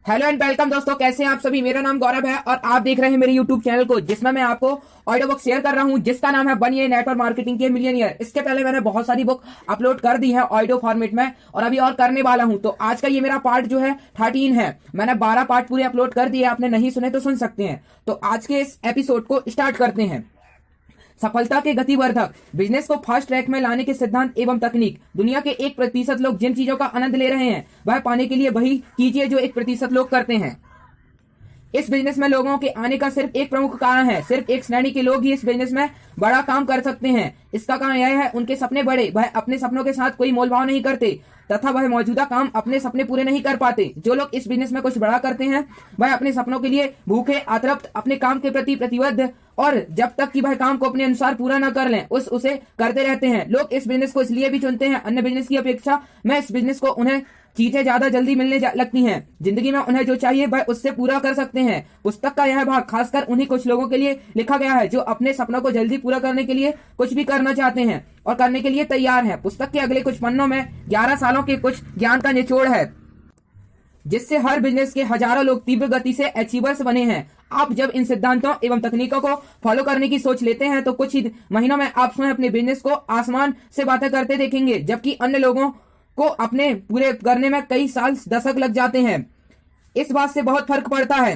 Hello and welcome दोस्तों, कैसे हैं आप सभी। मेरा नाम गौरव है और आप देख रहे हैं मेरे यूट्यूब चैनल को, जिसमें मैं आपको ऑडियो बुक शेयर कर रहा हूं जिसका नाम है बनिए नेटवर्क मार्केटिंग के मिलियनियर। इसके पहले मैंने बहुत सारी बुक अपलोड कर दी है ऑडियो फॉर्मेट में और अभी और करने वाला हूं। तो आज का ये मेरा पार्ट जो है 13 है। मैंने 12 पार्ट पूरे अपलोड कर दिए, आपने नहीं सुने तो सुन सकते हैं। तो आज के इस एपिसोड को स्टार्ट करते हैं। सफलता के गतिवर्धक, बिजनेस को फास्ट ट्रैक में लाने के सिद्धांत एवं तकनीक। दुनिया के 1% लोग जिन चीजों का आनंद ले रहे हैं वह पाने के लिए वही कीजिए जो 1% लोग करते हैं। इस बिजनेस में लोगों के आने का सिर्फ एक प्रमुख कारण है, सिर्फ एक श्रेणी के लोग ही इस बिजनेस में बड़ा काम कर सकते हैं। इसका कारण यह है उनके सपने बड़े, वह अपने सपनों के साथ कोई मोलभाव नहीं करते तथा वह मौजूदा काम अपने सपने पूरे नहीं कर पाते। जो लोग इस बिजनेस में कुछ बड़ा करते हैं वह अपने सपनों के लिए भूखे, आतृप्त, अपने काम के प्रति प्रतिबद्ध और जब तक कि वह काम को अपने अनुसार पूरा न कर लें उसे करते रहते हैं। लोग इस बिजनेस को इसलिए भी चुनते हैं अन्य बिजनेस की अपेक्षा में इस बिजनेस को उन्हें चीजें ज्यादा जल्दी मिलने लगती हैं। जिंदगी में उन्हें जो चाहिए वह उससे पूरा कर सकते हैं। पुस्तक का यह भाग खासकर उन्हीं कुछ लोगों के लिए लिखा गया है जो अपने सपनों को जल्दी पूरा करने के लिए कुछ भी करना चाहते हैं और करने के लिए तैयार हैं। पुस्तक के अगले कुछ पन्नों में 11 सालों के कुछ ज्ञान का निचोड़ है जिससे हर बिजनेस के हजारों लोग तीव्र गति से अचीवर्स बने हैं। आप जब इन सिद्धांतों एवं तकनीकों को फॉलो करने की सोच लेते हैं तो कुछ ही महीनों में आप स्वयं अपने बिजनेस को आसमान से बातें करते देखेंगे, जबकि अन्य लोगों को अपने पूरे करने में कई साल दशक लग जाते हैं। इस बात से बहुत फर्क पड़ता है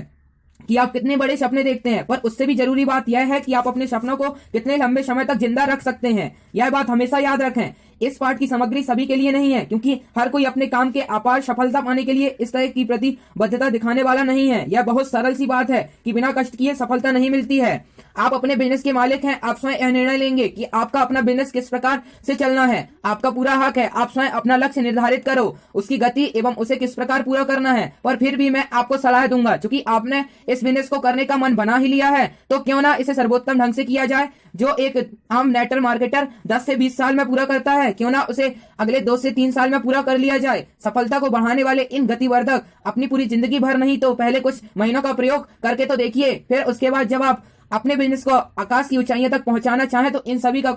कि आप कितने बड़े सपने देखते हैं, पर उससे भी जरूरी बात यह है कि आप अपने सपनों को कितने लंबे समय तक जिंदा रख सकते हैं। यह बात हमेशा याद रखें। इस पाठ की सामग्री सभी के लिए नहीं है, क्योंकि हर कोई अपने काम के अपार सफलता पाने के लिए इस तरह की प्रतिबद्धता दिखाने वाला नहीं है। यह बहुत सरल सी बात है कि बिना कष्ट किए सफलता नहीं मिलती है। आप अपने बिजनेस के मालिक हैं। आप स्वयं यह निर्णय लेंगे कि आपका अपना बिजनेस किस प्रकार से चलना है। आपका पूरा हक है। आप स्वयं अपना लक्ष्य निर्धारित करो, उसकी गति एवं उसे किस प्रकार पूरा करना है। पर फिर भी मैं आपको सलाह दूंगा, क्योंकि आपने इस बिजनेस को करने का मन बना ही लिया है तो क्यों ना इसे सर्वोत्तम ढंग से किया जाए। जो एक आम नेटवर्क मार्केटर 10 से 20 साल में पूरा करता है, क्यों ना उसे अगले 2 से 3 साल में पूरा कर लिया जाए। सफलता को बढ़ाने वाले इन गतिवर्धक अपनी पूरी जिंदगी भर नहीं तो पहले कुछ महीनों का प्रयोग करके तो देखिए। फिर उसके बाद जब आप अपने बिजनेस को आकाश की ऊंचाइयों तक पहुंचाना चाहें तो इन सभी का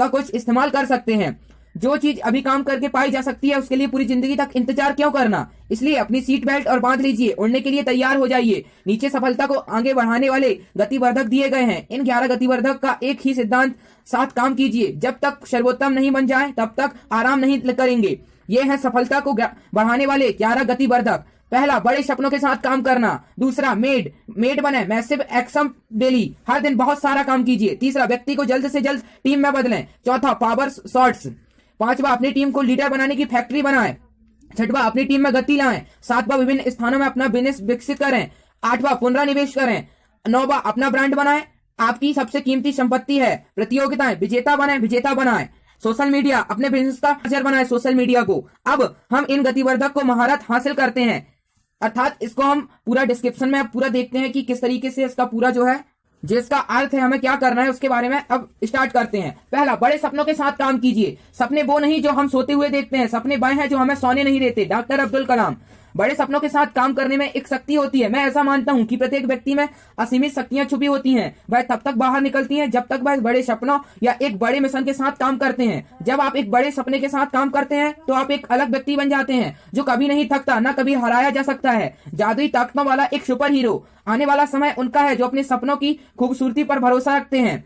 कुछ इस्तेमाल कर सकते हैं। जो चीज अभी काम करके पाई जा सकती है उसके लिए पूरी जिंदगी तक इंतजार क्यों करना। इसलिए अपनी सीट बेल्ट और बांध लीजिए, उड़ने के लिए तैयार हो जाइए। नीचे सफलता को आगे बढ़ाने वाले गतिवर्धक दिए गए हैं। इन 11 गतिवर्धक का एक ही सिद्धांत साथ काम कीजिए। जब तक सर्वोत्तम नहीं बन जाए तब तक आराम नहीं करेंगे। ये है सफलता को बढ़ाने वाले 11 गतिवर्धक। पहला, बड़े सपनों के साथ काम करना। दूसरा, मेड बने, मैसिव एक्शन डेली, हर दिन बहुत सारा काम कीजिए। तीसरा, व्यक्ति को जल्द से जल्द टीम में बदलें। चौथा, पावर शॉट्स। पांचवा, अपनी टीम को लीडर बनाने की फैक्ट्री बनाएं। छठवा, अपनी टीम में गति लाएं। सातवां, विभिन्न स्थानों में अपना बिजनेस विकसित करें। आठवां, पुनरानिवेश करें। नौवां, अपना ब्रांड बनाएं। आपकी सबसे कीमती संपत्ति है। प्रतियोगिताएं, विजेता बनाएं। सोशल मीडिया, अपने बिजनेस का असर बनाएं सोशल मीडिया को। अब हम इन गतिवर्धक को महारत हासिल करते हैं, अर्थात इसको हम पूरा डिस्क्रिप्शन में पूरा देखते हैं कि किस तरीके से इसका पूरा जो है जिसका अर्थ है हमें क्या करना है उसके बारे में अब स्टार्ट करते हैं। पहला, बड़े सपनों के साथ काम कीजिए। सपने वो नहीं जो हम सोते हुए देखते हैं, सपने वह हैं जो हमें सोने नहीं देते। डॉक्टर अब्दुल कलाम। बड़े सपनों के साथ काम करने में एक शक्ति होती है। मैं ऐसा मानता हूं कि प्रत्येक व्यक्ति में असीमित शक्तियां छुपी होती हैं। वह तब तक बाहर निकलती हैं जब तक वह बड़े सपनों या एक बड़े मिशन के साथ काम करते हैं। जब आप एक बड़े सपने के साथ काम करते हैं तो आप एक अलग व्यक्ति बन जाते हैं जो कभी नहीं थकता, न कभी हराया जा सकता है। जादुई ताकतों वाला एक सुपर हीरो। आने वाला समय उनका है जो अपने सपनों की खूबसूरती पर भरोसा रखते हैं।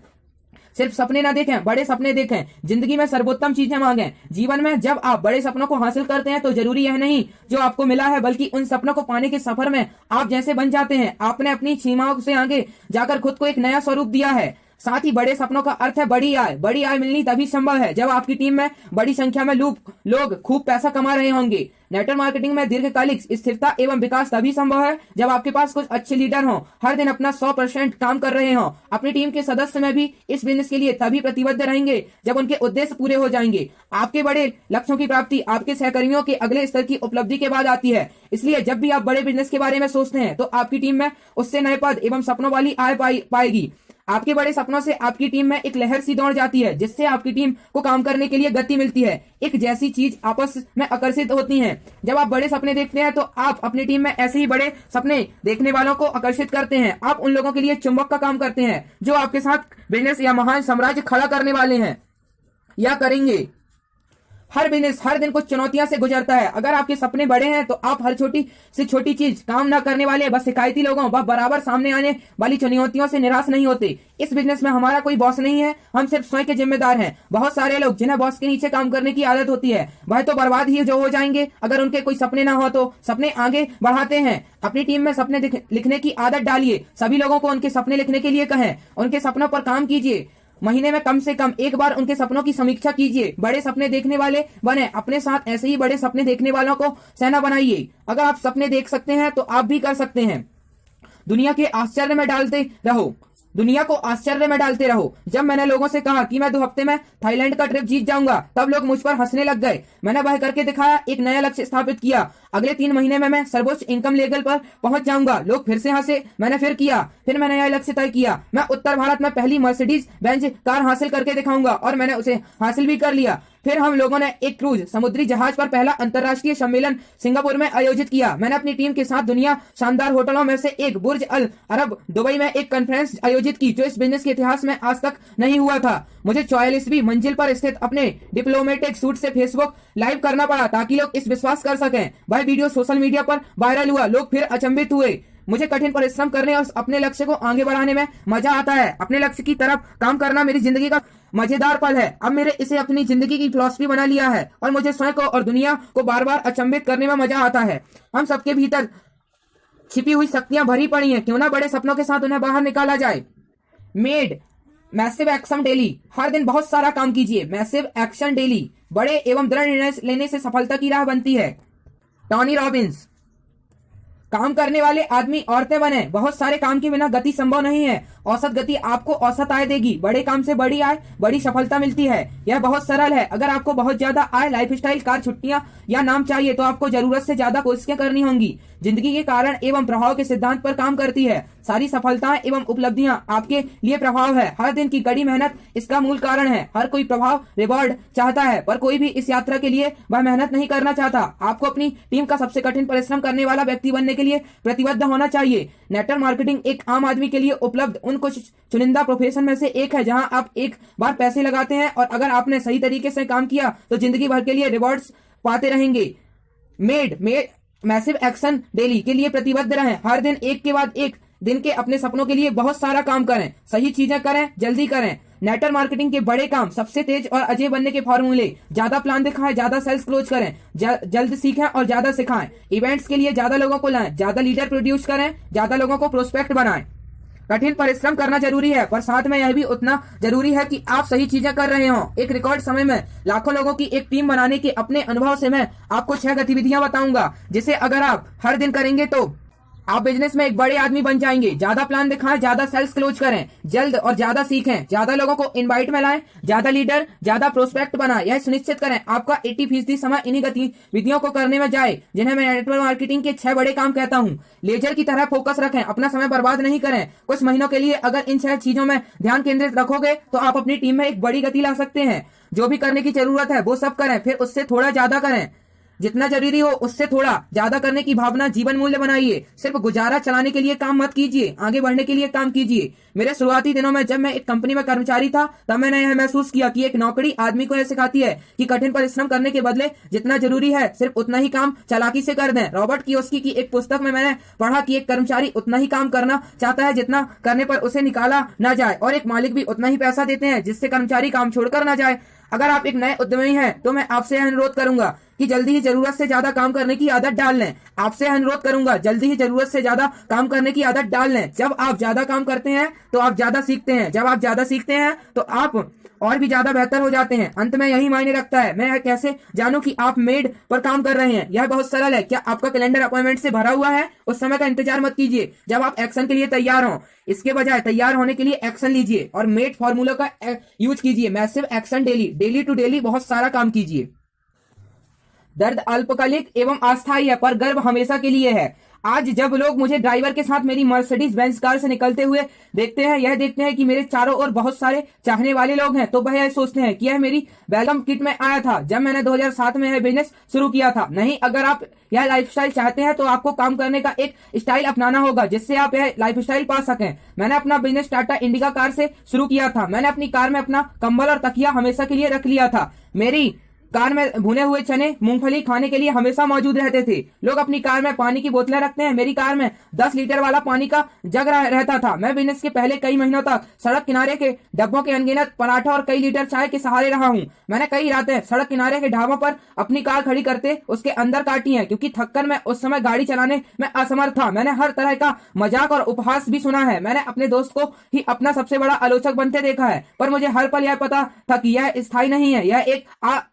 सिर्फ सपने ना देखें, बड़े सपने देखें। जिंदगी में सर्वोत्तम चीजें मांगें। जीवन में जब आप बड़े सपनों को हासिल करते हैं तो जरूरी यह नहीं जो आपको मिला है, बल्कि उन सपनों को पाने के सफर में आप जैसे बन जाते हैं। आपने अपनी सीमाओं से आगे जाकर खुद को एक नया स्वरूप दिया है। साथ ही बड़े सपनों का अर्थ है बड़ी आय। बड़ी आय मिलनी तभी संभव है जब आपकी टीम में बड़ी संख्या में लोग खूब पैसा कमा रहे होंगे। नेटवर्क मार्केटिंग में दीर्घकालिक स्थिरता एवं विकास तभी संभव है जब आपके पास कुछ अच्छे लीडर हों, हर दिन अपना 100% काम कर रहे हों। अपनी टीम के सदस्य में भी इस बिजनेस के लिए तभी प्रतिबद्ध रहेंगे जब उनके उद्देश्य पूरे हो जाएंगे। आपके बड़े लक्ष्यों की प्राप्ति आपके सहकर्मियों के अगले स्तर की उपलब्धि के बाद आती है। इसलिए जब भी आप बड़े बिजनेस के बारे में सोचते हैं तो आपकी टीम में उससे नए पद एवं सपनों वाली आय पाएगी। आपके बड़े सपनों से आपकी टीम में एक लहर सी दौड़ जाती है जिससे आपकी टीम को काम करने के लिए गति मिलती है। एक जैसी चीज आपस में आकर्षित होती हैं। जब आप बड़े सपने देखते हैं तो आप अपनी टीम में ऐसे ही बड़े सपने देखने वालों को आकर्षित करते हैं। आप उन लोगों के लिए चुंबक का काम करते हैं जो आपके साथ बिजनेस या महान साम्राज्य खड़ा करने वाले हैं या करेंगे। हर बिजनेस हर दिन कुछ चुनौतियां से गुजरता है। अगर आपके सपने बड़े हैं तो आप हर छोटी से छोटी चीज काम ना करने वाले बस शिकायती लोगों व बराबर सामने आने वाली चुनौतियों से निराश नहीं होते। इस बिजनेस में हमारा कोई बॉस नहीं है, हम सिर्फ स्वयं के जिम्मेदार हैं। बहुत सारे लोग जिन्हें बॉस के नीचे काम करने की आदत होती है वह तो बर्बाद ही जो हो जाएंगे अगर उनके कोई सपने ना हो तो। सपने आगे बढ़ाते हैं। अपनी टीम में सपने लिखने की आदत डालिए। सभी लोगों को उनके सपने लिखने के लिए कहें। उनके सपनों पर काम कीजिए। महीने में कम से कम एक बार उनके सपनों की समीक्षा कीजिए। बड़े सपने देखने वाले बने। अपने साथ ऐसे ही बड़े सपने देखने वालों को सेना बनाइए। अगर आप सपने देख सकते हैं तो आप भी कर सकते हैं। दुनिया को आश्चर्य में डालते रहो। जब मैंने लोगों से कहा कि मैं 2 हफ्ते में थाईलैंड का ट्रिप जीत जाऊंगा तब लोग मुझ पर हंसने लग गए। मैंने वह करके दिखाया, एक नया लक्ष्य स्थापित किया। अगले 3 महीने में मैं सर्वोच्च इनकम लेवल पर पहुंच जाऊंगा। लोग फिर से हंसे। मैंने फिर किया। फिर मैंने यह लक्ष्य तय किया, मैं उत्तर भारत में पहली मर्सिडीज बेंज कार हासिल करके दिखाऊंगा और मैंने उसे हासिल भी कर लिया। फिर हम लोगों ने एक क्रूज समुद्री जहाज पर पहला अंतर्राष्ट्रीय सम्मेलन सिंगापुर में आयोजित किया। मैंने अपनी टीम के साथ दुनिया शानदार होटलों में से एक बुर्ज अल अरब दुबई में एक कॉन्फ्रेंस आयोजित की जो इस बिजनेस के इतिहास में आज तक नहीं हुआ था। मुझे 44वीं मंजिल पर स्थित अपने डिप्लोमेटिक सूट से फेसबुक लाइव करना पड़ा ताकि लोग इस विश्वास कर सकें। वह वीडियो सोशल मीडिया पर वायरल हुआ। लोग फिर अचंभित हुए। मुझे कठिन परिश्रम करने और अपने लक्ष्य को आगे बढ़ाने में मजा आता है। अपने लक्ष्य की तरफ काम करना मेरी जिंदगी का मजेदार पल है। अब मेरे इसे अपनी जिंदगी की फिलॉसफी बना लिया है और मुझे स्वयं को और दुनिया को बार बार अचंभित करने में मजा आता है। हम सबके भीतर छिपी हुई शक्तियां भरी पड़ी हैं। क्यों ना बड़े सपनों के साथ उन्हें बाहर निकाला जाए। Made massive action daily. हर दिन बहुत सारा काम कीजिए। Massive action daily. बड़े एवं दृढ़ निर्णय लेने से सफलता की राह बनती है। Tony Robbins. काम करने वाले आदमी औरतें बने। बहुत सारे काम के बिना गति संभव नहीं है। औसत गति आपको औसत आय देगी। बड़े काम से बड़ी आय, बड़ी सफलता मिलती है। यह बहुत सरल है। अगर आपको बहुत ज्यादा आय, लाइफस्टाइल, कार, छुट्टियां या नाम चाहिए तो आपको जरूरत से ज्यादा कोशिशें करनी होंगी। जिंदगी के कारण एवं प्रभाव के सिद्धांत पर काम करती है। सारी सफलताएं एवं उपलब्धियां आपके लिए प्रभाव है। हर दिन की कड़ी मेहनत इसका मूल कारण है। हर कोई प्रभाव रिवॉर्ड चाहता है पर कोई भी इस यात्रा के लिए वह मेहनत नहीं करना चाहता। आपको अपनी टीम का सबसे कठिन परिश्रम करने वाला व्यक्ति बनने के लिए प्रतिबद्ध होना चाहिए। नेटवर्क मार्केटिंग एक आम आदमी के लिए उपलब्ध उन कुछ चुनिंदा प्रोफेशन में से एक है जहां आप एक बार पैसे लगाते हैं और अगर आपने सही तरीके से काम किया तो जिंदगी भर के लिए रिवॉर्ड्स पाते रहेंगे। मेड मैसिव एक्शन डेली के लिए प्रतिबद्ध रहें। हर दिन एक के बाद एक दिन के अपने सपनों के लिए बहुत सारा काम करें। सही चीजें करें, जल्दी करें। नेटवर्क मार्केटिंग के बड़े काम, सबसे तेज और अजय बनने के फॉर्मूले। ज्यादा प्लान दिखाएं, ज्यादा सेल्स क्लोज करें, जल्द सीखें और ज्यादा सिखाएं। इवेंट्स के लिए ज्यादा लोगों को लाएं, ज्यादा लीडर प्रोड्यूस करें, ज्यादा लोगों को प्रोस्पेक्ट बनाएं। कठिन परिश्रम करना जरूरी है पर साथ में यह भी उतना जरूरी है कि आप सही चीजें कर रहे हो। एक रिकॉर्ड समय में लाखों लोगों की एक टीम बनाने के अपने अनुभव से मैं आपको 6 गतिविधियां बताऊंगा जिसे अगर आप हर दिन करेंगे तो आप बिजनेस में एक बड़े आदमी बन जाएंगे। ज्यादा प्लान दिखाएं, ज्यादा सेल्स क्लोज करें, जल्द और ज्यादा सीखें, ज्यादा लोगों को इनवाइट में लाएं, ज्यादा लीडर, ज्यादा प्रोस्पेक्ट बनाएं। यह सुनिश्चित करें आपका 80% समय इन्हीं गतिविधियों को करने में जाए जिन्हें मैं नेटवर्क मार्केटिंग के 6 बड़े काम कहता हूँ। लेजर की तरह फोकस रखें, अपना समय बर्बाद नहीं करें। कुछ महीनों के लिए अगर इन 6 चीजों में ध्यान केंद्रित रखोगे तो आप अपनी टीम में एक बड़ी गति ला सकते हैं। जो भी करने की जरूरत है वो सब करें, फिर उससे थोड़ा ज्यादा करें। जितना जरूरी हो उससे थोड़ा ज्यादा करने की भावना जीवन मूल्य बनाइए। सिर्फ गुजारा चलाने के लिए काम मत कीजिए, आगे बढ़ने के लिए काम कीजिए। मेरे शुरुआती दिनों में जब मैं एक कंपनी में कर्मचारी था तब मैंने यह महसूस किया कि एक नौकरी आदमी को यह सिखाती है कि कठिन परिश्रम करने के बदले जितना जरूरी है सिर्फ उतना ही काम चालाकी से कर दें। रॉबर्ट कियोस्की की एक पुस्तक में मैंने पढ़ा कि एक कर्मचारी उतना ही काम करना चाहता है जितना करने पर उसे निकाला न जाए और एक मालिक भी उतना ही पैसा देते हैं जिससे कर्मचारी काम छोड़कर न जाए। अगर आप एक नए उद्यमी हैं तो मैं आपसे यह अनुरोध करूंगा कि जल्दी ही जरूरत से ज्यादा काम करने की आदत डाल लें। आपसे अनुरोध करूंगा जल्दी ही जरूरत से ज्यादा काम करने की आदत डाल लें। जब आप ज्यादा काम करते हैं तो आप ज्यादा सीखते हैं, जब आप ज्यादा सीखते हैं तो आप और भी ज्यादा बेहतर हो जाते हैं। अंत में यही मायने रखता है मैं कैसे जानूं कि आप मेड पर काम कर रहे हैं। यह बहुत सरल है। क्या आपका कैलेंडर अपॉइंटमेंट से भरा हुआ है? उस समय का इंतजार मत कीजिए जब आप एक्शन के लिए तैयार हो। इसके बजाय तैयार होने के लिए एक्शन लीजिए और मेड फॉर्मूला का यूज कीजिए। Massive action daily, daily to daily बहुत सारा काम कीजिए। दर्द अल्पकालिक एवं अस्थायी है पर गर्व हमेशा के लिए है। आज जब लोग मुझे ड्राइवर के साथ मेरी मर्सिडीज बेंज कार से निकलते हुए देखते हैं कि मेरे चारों ओर बहुत सारे चाहने वाले लोग हैं तो वह यह सोचते हैं कि यह मेरी वेलकम किट में आया था जब मैंने 2007 में यह बिजनेस शुरू किया था। नहीं, अगर आप यह लाइफस्टाइल चाहते हैं तो आपको काम करने का एक स्टाइल अपनाना होगा जिससे आप यह लाइफस्टाइल पा सकें। मैंने अपना बिजनेस टाटा इंडिका कार से शुरू किया था। मैंने अपनी कार में अपना कंबल और तकिया हमेशा के लिए रख लिया था। मेरी कार में भुने हुए चने मूंगफली खाने के लिए हमेशा मौजूद रहते थे। लोग अपनी कार में पानी की बोतलें रखते हैं, मेरी कार में 10 लीटर वाला पानी का जग रहता था। मैं बिजनेस के पहले कई महीनों तक सड़क किनारे के डब्बों के अनगिनत पराठा और कई लीटर चाय के सहारे रहा हूँ। मैंने कई रातें सड़क किनारे के ढाबों पर अपनी कार खड़ी करते उसके अंदर काटी है, क्योंकि थककर मैं उस समय गाड़ी चलाने में असमर्थ था। मैंने हर तरह का मजाक और उपहास भी सुना है। मैंने अपने दोस्त को ही अपना सबसे बड़ा आलोचक बनते देखा है, पर मुझे हर पल यह पता था कि यह स्थायी नहीं है, यह एक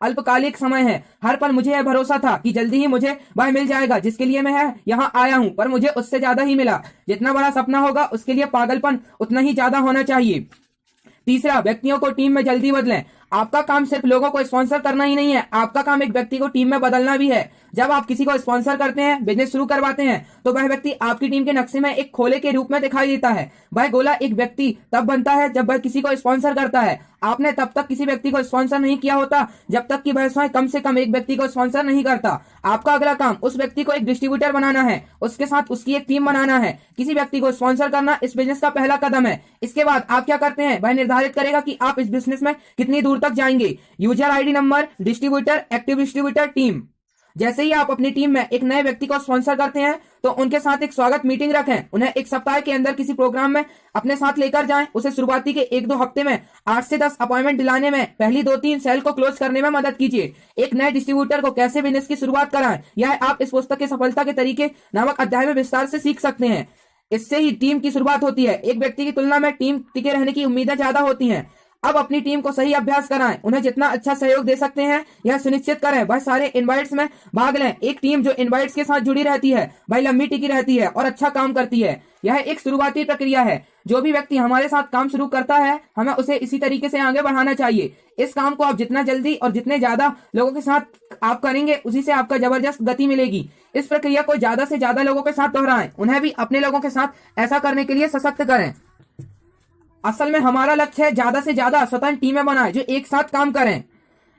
अल्पकालिक समय है। हर पल मुझे यह भरोसा था कि जल्दी ही मुझे वह मिल जाएगा जिसके लिए मैं यहाँ आया हूँ, पर मुझे उससे ज्यादा ही मिला। जितना बड़ा सपना होगा उसके लिए पागलपन उतना ही ज्यादा होना चाहिए। तीसरा, व्यक्तियों को टीम में जल्दी बदलें। आपका काम सिर्फ लोगों को स्पॉन्सर करना ही नहीं है, आपका काम एक व्यक्ति को टीम में बदलना भी है। जब आप किसी को स्पॉन्सर करते हैं, बिजनेस शुरू करवाते हैं, तो वह व्यक्ति आपकी टीम के नक्शे में एक खोले के रूप में दिखाई देता है। वह गोला एक व्यक्ति तब बनता है जब वह किसी को स्पॉन्सर करता है। आपने तब तक किसी व्यक्ति को स्पॉन्सर नहीं किया होता जब तक कि वह स्वयं कम से कम एक व्यक्ति को स्पॉन्सर नहीं करता। आपका अगला काम उस व्यक्ति को एक डिस्ट्रीब्यूटर बनाना है, उसके साथ उसकी एक टीम बनाना है। किसी व्यक्ति को स्पॉन्सर करना इस बिजनेस का पहला कदम है। इसके बाद आप क्या करते हैं, वह निर्धारित करेगा कि आप इस बिजनेस में कितनी दूर तक जाएंगे। User ID number, distributor, active distributor, team. जैसे ही आप अपनी टीम में एक नए व्यक्ति को स्पॉन्सर करते हैं तो उनके साथ एक स्वागत मीटिंग रखें। उन्हें एक सप्ताह के अंदर किसी प्रोग्राम में अपने साथ लेकर जाएं। उसे शुरुआती के 1-2 हफ्ते में 8 से 10 अपॉइंटमेंट दिलाने में, पहली 2-3 सेल को क्लोज करने में मदद कीजिए। एक नए डिस्ट्रीब्यूटर को कैसे बिजनेस की शुरुआत कराएं, यह आप इस पुस्तक के सफलता के तरीके नामक अध्याय में विस्तार से सीख सकते हैं। इससे ही टीम की शुरुआत होती है। एक व्यक्ति की तुलना में टीम टिके रहने की उम्मीदें ज्यादा होती हैं। अब अपनी टीम को सही अभ्यास कराएं, उन्हें जितना अच्छा सहयोग दे सकते हैं यह सुनिश्चित करें वह सारे इनवाइट्स में भाग लें। एक टीम जो इनवाइट्स के साथ जुड़ी रहती है वह लंबी टिकी रहती है और अच्छा काम करती है। यह एक शुरुआती प्रक्रिया है। जो भी व्यक्ति हमारे साथ काम शुरू करता है, हमें उसे इसी तरीके से आगे बढ़ाना चाहिए। इस काम को आप जितना जल्दी और जितने ज्यादा लोगों के साथ आप करेंगे, उसी से आपका जबरदस्त गति मिलेगी। इस प्रक्रिया को ज्यादा से ज्यादा लोगों के साथ दोहराएं, उन्हें भी अपने लोगों के साथ ऐसा करने के लिए सशक्त करें। असल में हमारा लक्ष्य है ज्यादा से ज्यादा स्वतंत्र टीमें बनाएं जो एक साथ काम करें।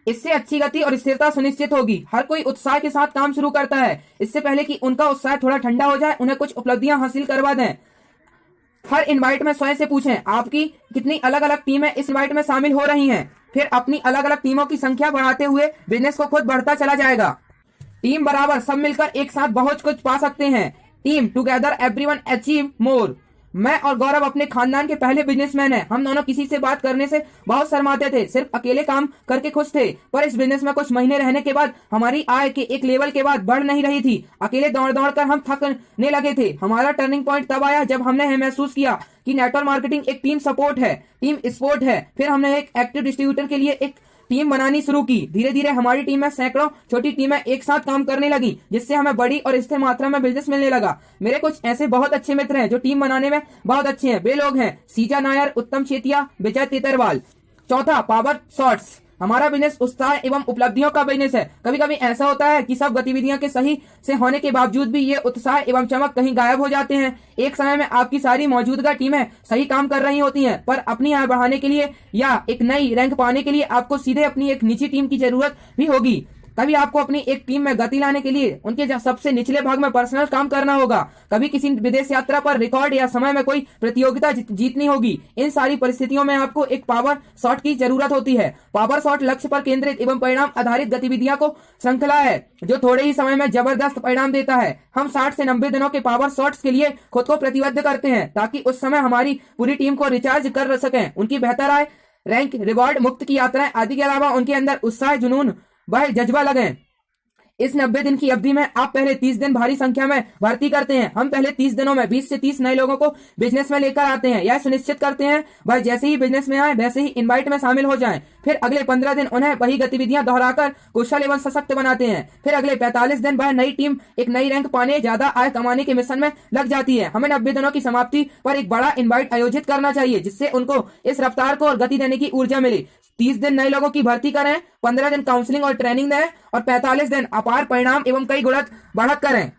इससे अच्छी गति और स्थिरता सुनिश्चित होगी। हर कोई उत्साह के साथ काम शुरू करता है। इससे पहले कि उनका उत्साह थोड़ा ठंडा हो जाए, उन्हें कुछ उपलब्धियां हासिल करवा दें। हर इनवाइट में स्वयं से पूछें आपकी कितनी अलग अलग टीमें इस इनवाइट में शामिल हो रही हैं। फिर अपनी अलग अलग टीमों की संख्या बढ़ाते हुए बिजनेस को खुद बढ़ता चला जाएगा। टीम बराबर सब मिलकर एक साथ बहुत कुछ पा सकते हैं। Team together everyone achieve more. मैं और गौरव अपने खानदान के पहले बिजनेसमैन हैं। हम दोनों किसी से बात करने से बहुत शर्माते थे, सिर्फ अकेले काम करके खुश थे। पर इस बिजनेस में कुछ महीने रहने के बाद हमारी आय के एक लेवल के बाद बढ़ नहीं रही थी। अकेले दौड़ दौड़ कर हम थकने लगे थे। हमारा टर्निंग पॉइंट तब आया जब हमने महसूस किया कि नेटवर्क मार्केटिंग एक टीम सपोर्ट है, टीम स्पोर्ट है। फिर हमने एक एक्टिव डिस्ट्रीब्यूटर के लिए एक टीम बनानी शुरू की। धीरे धीरे हमारी टीम में सैकड़ों छोटी टीमें एक साथ काम करने लगी, जिससे हमें बड़ी और स्थिर मात्रा में बिजनेस मिलने लगा। मेरे कुछ ऐसे बहुत अच्छे मित्र हैं जो टीम बनाने में बहुत अच्छे हैं। वे लोग हैं सीजा नायर, उत्तम चेतिया, विजय तेतरवाल। चौथा, पावर शॉट्स। हमारा बिजनेस उत्साह एवं उपलब्धियों का बिजनेस है। कभी कभी ऐसा होता है कि सब गतिविधियों के सही से होने के बावजूद भी ये उत्साह एवं चमक कहीं गायब हो जाते हैं। एक समय में आपकी सारी मौजूदा टीमें सही काम कर रही होती हैं, पर अपनी आय बढ़ाने के लिए या एक नई रैंक पाने के लिए आपको सीधे अपनी एक निजी टीम की जरूरत भी होगी। कभी आपको अपनी एक टीम में गति लाने के लिए उनके सबसे निचले भाग में पर्सनल काम करना होगा। कभी किसी विदेश यात्रा पर रिकॉर्ड या समय में कोई प्रतियोगिता जीतनी होगी। इन सारी परिस्थितियों में आपको एक पावर शॉट की जरूरत होती है। पावर शॉट लक्ष्य पर केंद्रित एवं परिणाम आधारित गतिविधियां को श्रृंखला है जो थोड़े ही समय में जबरदस्त परिणाम देता है। हम 60 से 90 दिनों के पावर शॉट्स के लिए खुद को प्रतिबद्ध करते हैं ताकि उस समय हमारी पूरी टीम को रिचार्ज कर सकें। उनकी बेहतर आय, रैंक, रिवॉर्ड, मुक्त की यात्राएं आदि के अलावा उनके अंदर उत्साह, जुनून, वह जज्बा लगे। इस 90 दिन की अवधि में आप पहले 30 दिन भारी संख्या में भर्ती करते हैं। हम पहले 30 दिनों में 20 से 30 नए लोगों को बिजनेस में लेकर आते हैं। यह सुनिश्चित करते हैं वह जैसे ही बिजनेस में आए वैसे ही इनवाइट में शामिल हो जाएं। फिर अगले 15 दिन उन्हें वही गतिविधियां दोहराकर कुशल एवं सशक्त बनाते हैं। फिर अगले 45 दिन वह नई टीम एक नई रैंक पाने, ज्यादा आय कमाने के मिशन में लग जाती है। हमें 90 दिनों की समाप्ति पर एक बड़ा इनवाइट आयोजित करना चाहिए जिससे उनको इस रफ्तार को और गति देने की ऊर्जा मिले। 30 दिन नए लोगों की भर्ती करें, 15 दिन काउंसलिंग और ट्रेनिंग दें और 45 दिन अपार परिणाम एवं कई गुणक बढ़त करें।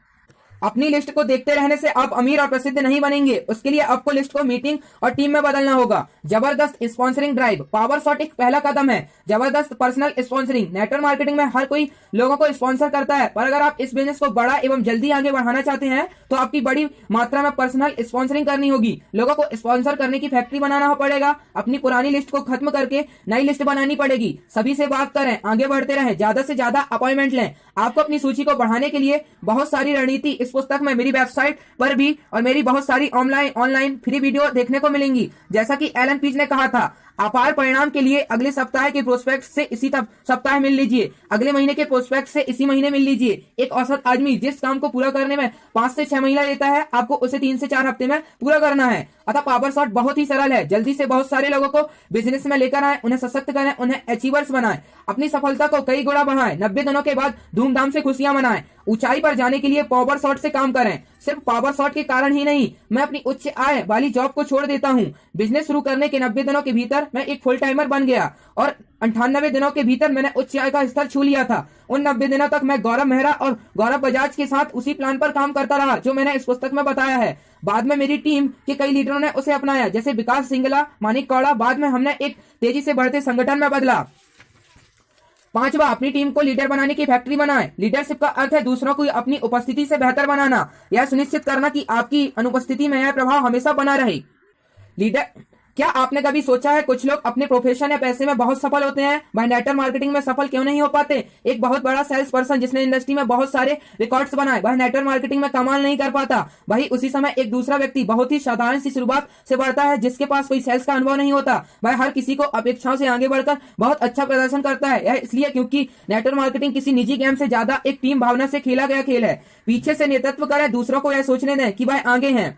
अपनी लिस्ट को देखते रहने से आप अमीर और प्रसिद्ध नहीं बनेंगे। उसके लिए आपको लिस्ट को मीटिंग और टीम में बदलना होगा। जबरदस्त स्पॉन्सरिंग ड्राइव। पावर शॉट एक पहला कदम है। जबरदस्त पर्सनल स्पॉन्सरिंग। नेटवर्क मार्केटिंग में हर कोई लोगों को स्पॉन्सर करता है, पर अगर आप इस बिजनेस को बड़ा एवं जल्दी आगे बढ़ाना चाहते हैं तो आपकी बड़ी मात्रा में पर्सनल स्पॉन्सरिंग करनी होगी, लोगों को स्पॉन्सर करने की फैक्ट्री बनाना पड़ेगा, अपनी पुरानी लिस्ट को खत्म करके नई लिस्ट बनानी पड़ेगी, सभी से बात करें, आगे बढ़ते रहें, ज्यादा से ज्यादा अपॉइंटमेंट लें। आपको अपनी सूची को बढ़ाने के लिए बहुत सारी रणनीति इस पुस्तक में मेरी वेबसाइट पर भी और मेरी बहुत सारी ऑनलाइन फ्री वीडियो देखने को मिलेंगी। जैसा कि एलन पीज ने कहा था, अपार परिणाम के लिए अगले सप्ताह के प्रोस्पेक्ट से इसी सप्ताह मिल लीजिए, अगले महीने के प्रोस्पेक्ट से इसी महीने मिल लीजिए। एक औसत आदमी जिस काम को पूरा करने में 5 से 6 महीना लेता है, आपको उसे 3 से 4 हफ्ते में पूरा करना है। अतः पावर शॉट बहुत ही सरल है। जल्दी से बहुत सारे लोगों को बिजनेस में लेकर आए, उन्हें सशक्त करें, उन्हें अचीवर्स बनाएं, अपनी सफलता को कई गुना बढ़ाएं, 90 दिनों के बाद धूमधाम से खुशियां मनाएं। ऊंचाई पर जाने के लिए पावर शॉट से काम करें। सिर्फ पावर शॉट के कारण ही नहीं, मैं अपनी उच्च आय वाली जॉब को छोड़ देता हूं। बिजनेस शुरू करने के 90 दिनों के भीतर मैं एक फुल टाइमर बन गया और 98 दिनों के भीतर मैंने उच्च आय का स्तर छू लिया था। उन 90 दिनों तक मैं गौरव मेहरा और गौरव बजाज के साथ उसी प्लान पर काम करता रहा जो मैंने इस पुस्तक में बताया है। बाद में मेरी टीम के कई लीडरों ने उसे अपनाया, जैसे विकास सिंगला, मानिक कौड़ा। बाद में हमने एक तेजी से बढ़ते संगठन में बदला। 5वां, अपनी टीम को लीडर बनाने की फैक्ट्री बनाएं। लीडरशिप का अर्थ है दूसरों को अपनी उपस्थिति से बेहतर बनाना, यह सुनिश्चित करना कि आपकी अनुपस्थिति में यह प्रभाव हमेशा बना रहे। लीडर, क्या आपने कभी सोचा है कुछ लोग अपने प्रोफेशन या पैसे में बहुत सफल होते हैं, वह नेटवर्क मार्केटिंग में सफल क्यों नहीं हो पाते? एक बहुत बड़ा सेल्स पर्सन जिसने इंडस्ट्री में बहुत सारे रिकॉर्ड्स बनाए, वह नेटवर्क मार्केटिंग में कमाल नहीं कर पाता। वही उसी समय एक दूसरा व्यक्ति बहुत ही साधारण सी शुरुआत से बढ़ता है, जिसके पास कोई सेल्स का अनुभव नहीं होता। वह हर किसी को अपेक्षाओं से आगे बढ़कर बहुत अच्छा प्रदर्शन करता है। यह इसलिए क्योंकि नेटवर्क मार्केटिंग किसी निजी गेम से ज्यादा एक टीम भावना से खेला गया खेल है। पीछे से नेतृत्व करें, दूसरों को यह सोचने दें कि वह आगे हैं।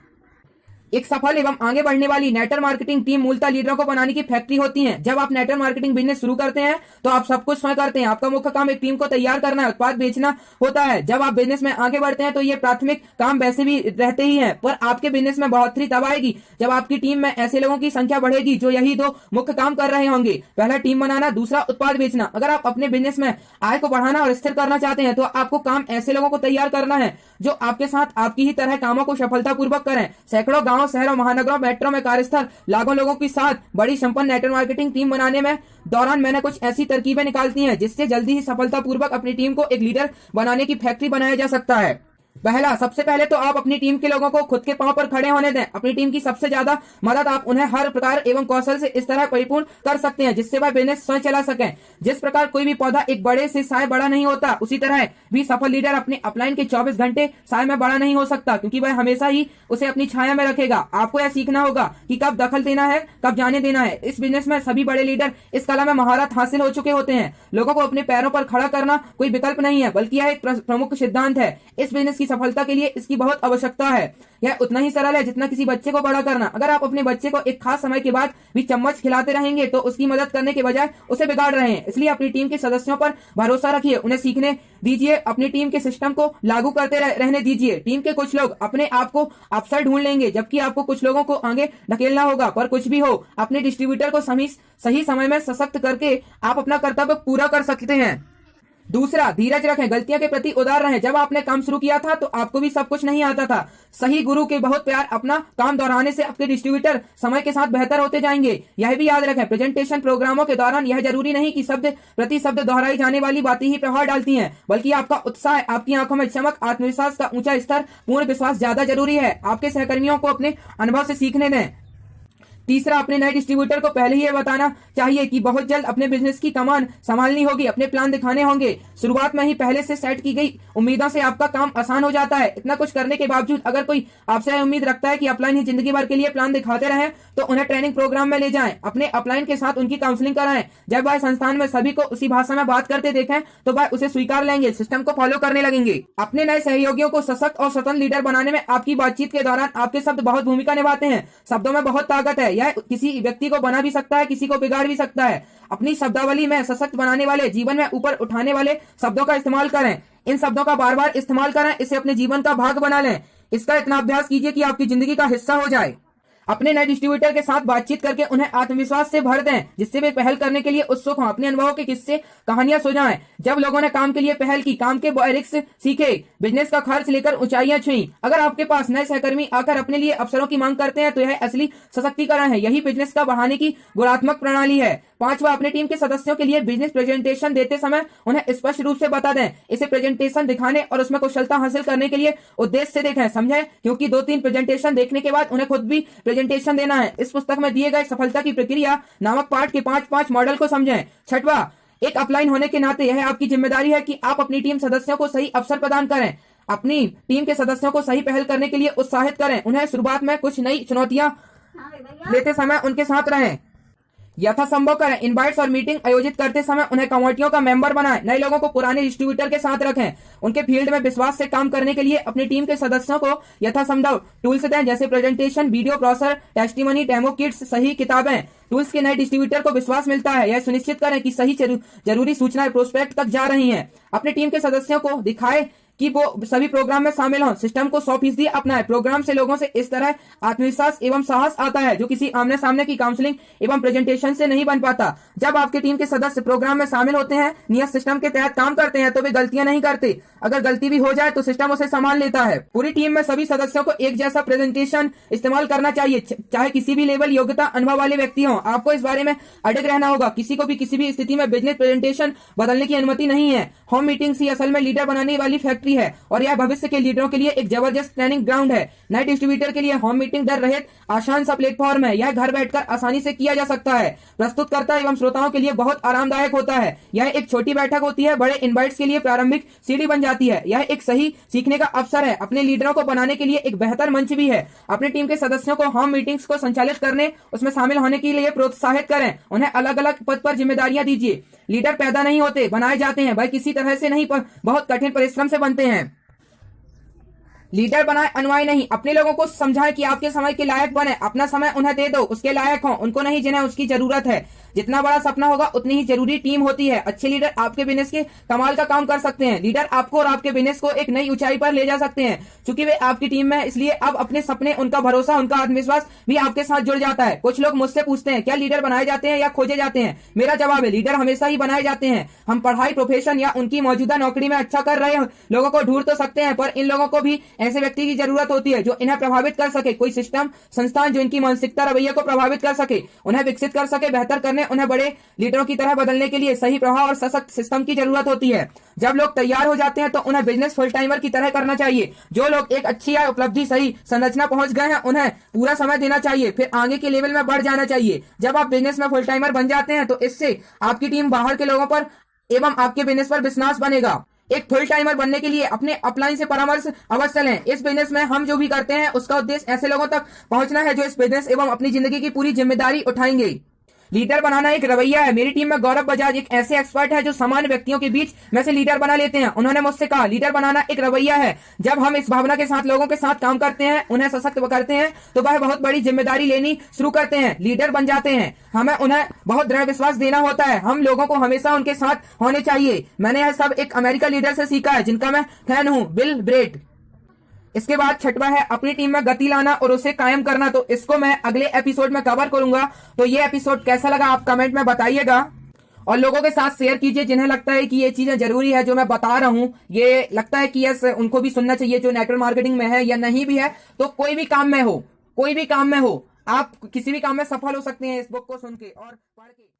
एक सफल एवं आगे बढ़ने वाली नेटवर्क मार्केटिंग टीम मूलतः लीडरों को बनाने की फैक्ट्री होती है। जब आप नेटवर्क मार्केटिंग बिजनेस शुरू करते हैं तो आप सब कुछ स्वयं करते हैं। आपका मुख्य काम एक टीम को तैयार करना है, उत्पाद बेचना होता है। जब आप बिजनेस में आगे बढ़ते हैं तो ये प्राथमिक काम वैसे भी रहते ही हैं, पर आपके बिजनेस में बढ़ोतरी तब आएगी जब आपकी टीम में ऐसे लोगों की संख्या बढ़ेगी जो यही 2 मुख्य काम कर रहे होंगे। पहला टीम बनाना, दूसरा उत्पाद बेचना। अगर आप अपने बिजनेस में आय को बढ़ाना और स्थिर करना चाहते हैं तो आपको काम ऐसे लोगों को तैयार करना है जो आपके साथ आपकी ही तरह कामों को सफलतापूर्वक करें। सैकड़ों गांवों, शहरों, महानगरों, मेट्रो में कार्यस्थल लाखों लोगों के साथ बड़ी संपन्न नेटवर्क मार्केटिंग टीम बनाने में दौरान मैंने कुछ ऐसी तरकीबें निकालती हैं जिससे जल्दी ही सफलतापूर्वक अपनी टीम को एक लीडर बनाने की फैक्ट्री बनाया जा सकता है। पहला, सबसे पहले तो आप अपनी टीम के लोगों को खुद के पांव पर खड़े होने दें। अपनी टीम की सबसे ज्यादा मदद आप उन्हें हर प्रकार एवं कौशल से इस तरह परिपूर्ण कर सकते हैं जिससे वह बिजनेस स्वयं चला सकें। जिस प्रकार कोई भी पौधा एक बड़े से साय बड़ा नहीं होता, उसी तरह भी सफल लीडर अपने अपलाइन के 24 घंटे साय में बड़ा नहीं हो सकता, क्योंकि वह हमेशा ही उसे अपनी छाया में रखेगा। आपको यह सीखना होगा कि कब दखल देना है, कब जाने देना है। इस बिजनेस में सभी बड़े लीडर इस कला में महारत हासिल हो चुके होते हैं। लोगों को अपने पैरों पर खड़ा करना कोई विकल्प नहीं है, बल्कि यह एक प्रमुख सिद्धांत है। इस बिजनेस की सफलता के लिए इसकी बहुत आवश्यकता है। यह उतना ही सरल है जितना किसी बच्चे को बड़ा करना। अगर आप अपने बच्चे को एक खास समय के बाद भी चम्मच खिलाते रहेंगे तो उसकी मदद करने के बजाय उसे बिगाड़ रहे हैं। इसलिए अपनी टीम के सदस्यों पर भरोसा रखिए, उन्हें सीखने दीजिए, अपनी टीम के सिस्टम को लागू करते रहने दीजिए। टीम के कुछ लोग अपने आप को अवसर ढूंढ लेंगे, जबकि आपको कुछ लोगों को आगे ढकेलना होगा। पर कुछ भी हो, अपने डिस्ट्रीब्यूटर को सही समय में सशक्त करके आप अपना कर्तव्य पूरा कर सकते हैं। दूसरा, धीरज रखें, गलतियों के प्रति उदार रहें। जब आपने काम शुरू किया था तो आपको भी सब कुछ नहीं आता था। सही गुरु के बहुत प्यार अपना काम दोहराने से आपके डिस्ट्रीब्यूटर समय के साथ बेहतर होते जाएंगे। यह भी याद रखें, प्रेजेंटेशन प्रोग्रामों के दौरान यह जरूरी नहीं कि शब्द प्रति शब्द दोहराई जाने वाली बातें ही प्रभाव डालती हैं, बल्कि आपका उत्साह, आपकी आंखों में चमक, आत्मविश्वास का ऊंचा स्तर, पूर्ण विश्वास ज्यादा जरूरी है। आपके सहकर्मियों को अपने अनुभव से सीखने दें। तीसरा, अपने नए डिस्ट्रीब्यूटर को पहले ही ये बताना चाहिए कि बहुत जल्द अपने बिजनेस की कमान संभालनी होगी, अपने प्लान दिखाने होंगे। शुरुआत में ही पहले से सेट की गई उम्मीदों से आपका काम आसान हो जाता है। इतना कुछ करने के बावजूद अगर कोई आपसे उम्मीद रखता है कि अपलाइन ही जिंदगी भर के लिए प्लान दिखाते रहें तो उन्हें ट्रेनिंग प्रोग्राम में ले जाएं, अपने अपलाइन के साथ उनकी काउंसलिंग कराएं। जब वह संस्थान में सभी को उसी भाषा में बात करते देखें तो वह उसे स्वीकार लेंगे, सिस्टम को फॉलो करने लगेंगे। अपने नए सहयोगियों को सशक्त और स्वतंत्र लीडर बनाने में आपकी बातचीत के दौरान आपके शब्द बहुत भूमिका निभाते हैं। शब्दों में बहुत ताकत है, यह किसी व्यक्ति को बना भी सकता है, किसी को बिगाड़ भी सकता है। अपनी शब्दावली में सशक्त बनाने वाले, जीवन में ऊपर उठाने वाले शब्दों का इस्तेमाल करें। इन शब्दों का बार बार इस्तेमाल करें, इसे अपने जीवन का भाग बना लें। इसका इतना अभ्यास कीजिए कि आपकी जिंदगी का हिस्सा हो जाए। अपने नए डिस्ट्रीब्यूटर के साथ बातचीत करके उन्हें आत्मविश्वास से भर दें, जिससे वे पहल करने के लिए उत्सुक हों। अपने अनुभवों के किस्से कहानियां सुनाएं। जब लोगों ने काम के लिए पहल की, काम के रिस्क सीखे, बिजनेस का खर्च लेकर ऊंचाइयां छुई। अगर आपके पास नए सहकर्मी आकर अपने लिए अवसरों की मांग करते हैं तो यह असली सशक्तिकरण है। यही बिजनेस का बढ़ाने की गुणात्मक प्रणाली है। 5वां, अपने टीम के सदस्यों के लिए बिजनेस प्रेजेंटेशन देते समय उन्हें स्पष्ट रूप से बता दें। इसे प्रेजेंटेशन दिखाने और उसमें कुशलता हासिल करने के लिए उद्देश्य से देखें, समझें, क्योंकि 2-3 प्रेजेंटेशन देखने के बाद उन्हें खुद भी प्रेजेंटेशन देना है। इस पुस्तक में दिए गए सफलता की प्रक्रिया नामक पाठ के 5 मॉडल को समझें। 6वां, एक अपलाइन होने के नाते यह आपकी जिम्मेदारी है कि आप अपनी टीम सदस्यों को सही अवसर प्रदान करें। अपनी टीम के सदस्यों को सही पहल करने के लिए उत्साहित करें। उन्हें शुरुआत में कुछ नई चुनौतियां लेते समय उनके साथ रहें, यथासंभव करें। इनवाइट्स और मीटिंग आयोजित करते समय उन्हें कमेटियों का मेंबर बनाएं। नए लोगों को पुराने डिस्ट्रीब्यूटर के साथ रखें। उनके फील्ड में विश्वास से काम करने के लिए अपनी टीम के सदस्यों को यथासंभव टूल्स दें, जैसे presentation, video, brochure, testimony, demo kits, सही किताबें। टूल्स के नए डिस्ट्रीब्यूटर को विश्वास मिलता है। यह सुनिश्चित करें कि सही जरूरी सूचनाएं प्रोस्पेक्ट तक जा रही हैं। अपने टीम के सदस्यों को दिखाएं कि वो सभी प्रोग्राम में शामिल हों। सिस्टम को 100% अपनाएं। प्रोग्राम से लोगों से इस तरह आत्मविश्वास एवं साहस आता है जो किसी आमने सामने की काउंसलिंग एवं प्रेजेंटेशन से नहीं बन पाता। जब आपके टीम के सदस्य प्रोग्राम में शामिल होते हैं, नियत सिस्टम के तहत काम करते हैं, तो वे गलतियां नहीं करते। अगर गलती भी हो जाए तो सिस्टम उसे संभाल लेता है। पूरी टीम में सभी सदस्यों को एक जैसा प्रेजेंटेशन इस्तेमाल करना चाहिए, चाहे किसी भी लेवल, योग्यता, अनुभव वाले व्यक्ति हों। आपको इस बारे में अडिग रहना होगा। किसी को भी किसी भी स्थिति में बिजनेस प्रेजेंटेशन बदलने की अनुमति नहीं है। होम मीटिंग्स ही असल में लीडर बनाने वाली फैक्ट्री है और यह भविष्य के लीडरों के लिए एक जबरदस्त ट्रेनिंग ग्राउंड है। नए डिस्ट्रीब्यूटर के लिए होम मीटिंग डर रहित आसान सा प्लेटफॉर्म है। यह घर बैठकर आसानी से किया जा सकता है। प्रस्तुतकर्ता एवं श्रोताओं के लिए बहुत आरामदायक होता है। यह एक छोटी बैठक होती है, बड़े इनवाइट्स के लिए प्रारंभिक सीढ़ी बन जाती है। यह एक सही सीखने का अवसर है। अपने लीडरों को बनाने के लिए एक बेहतर मंच भी है। अपनी टीम के सदस्यों को होम मीटिंग्स को संचालित करने, उसमें शामिल होने के लिए प्रोत्साहित करें। उन्हें अलग अलग पद पर जिम्मेदारियां दीजिए। लीडर पैदा नहीं होते, बनाए जाते हैं। वह किसी तरह से नहीं, बहुत कठिन परिश्रम से बनते हैं। लीडर बनाए, अनुयायी नहीं। अपने लोगों को समझाएं कि आपके समय के लायक बने। अपना समय उन्हें दे दो, उसके लायक हो, उनको नहीं जिन्हें उसकी जरूरत है। जितना बड़ा सपना होगा उतनी ही जरूरी टीम होती है। अच्छे लीडर आपके बिजनेस के कमाल का काम कर सकते हैं। लीडर आपको और आपके बिजनेस को एक नई ऊंचाई पर ले जा सकते हैं। चूंकि वे आपकी टीम में, इसलिए अब अपने सपने, उनका भरोसा, उनका आत्मविश्वास भी आपके साथ जुड़ जाता है। कुछ लोग मुझसे पूछते हैं, क्या लीडर बनाए जाते हैं या खोजे जाते हैं? मेरा जवाब है, लीडर हमेशा ही बनाए जाते हैं। हम पढ़ाई, प्रोफेशन या उनकी मौजूदा नौकरी में अच्छा कर रहे लोगों को ढूंढ तो सकते हैं, पर इन लोगों को भी ऐसे व्यक्ति की जरूरत होती है जो इन्हें प्रभावित कर सके। कोई सिस्टम, संस्थान जो इनकी मानसिकता, रवैये को प्रभावित कर सके, उन्हें विकसित कर सके, बेहतर करने, उन्हें बड़े लीडरों की तरह बदलने के लिए सही प्रभाव और सशक्त सिस्टम की जरूरत होती है। जब लोग तैयार हो जाते हैं तो उन्हें बिजनेस फुल टाइमर की तरह करना चाहिए। जो लोग एक अच्छी या उपलब्धि, सही संरचना पहुंच गए हैं, उन्हें पूरा समय देना चाहिए, फिर आगे के लेवल में बढ़ जाना चाहिए। जब आप बिजनेस में फुल टाइमर बन जाते हैं तो इससे आपकी टीम, बाहर के लोगों पर एवं आपके बिजनेस पर विश्वास बनेगा। एक फुल टाइमर बनने के लिए अपने अपलाइन से परामर्श अवश्य लें। इस बिजनेस में हम जो भी करते हैं उसका उद्देश्य ऐसे लोगों तक पहुंचना है जो इस बिजनेस एवं अपनी जिंदगी की पूरी जिम्मेदारी उठाएंगे। लीडर बनाना एक रवैया है। मेरी टीम में गौरव बजाज एक ऐसे एक्सपर्ट है जो सामान्य व्यक्तियों के बीच में से लीडर बना लेते हैं। उन्होंने मुझसे कहा, लीडर बनाना एक रवैया है। जब हम इस भावना के साथ लोगों के साथ काम करते हैं, उन्हें सशक्त करते हैं, तो वह बहुत बड़ी जिम्मेदारी लेनी शुरू करते हैं, लीडर बन जाते हैं। हमें उन्हें बहुत दृढ़ विश्वास देना होता है। हम लोगों को हमेशा उनके साथ होने चाहिए। मैंने यह सब एक अमेरिकन लीडर से सीखा है जिनका मैं फैन हूँ, बिल ब्रेट। इसके बाद 6वां है अपनी टीम में गति लाना और उसे कायम करना। तो इसको मैं अगले एपिसोड में कवर करूंगा। तो ये एपिसोड कैसा लगा आप कमेंट में बताइएगा और लोगों के साथ शेयर कीजिए जिन्हें लगता है कि ये चीजें जरूरी है जो मैं बता रहा हूं। ये लगता है कि यस, उनको भी सुनना चाहिए जो नेटवर्क मार्केटिंग में है या नहीं भी है। तो कोई भी काम में हो, आप किसी भी काम में सफल हो सकते हैं इस बुक को सुन के और पढ़ के।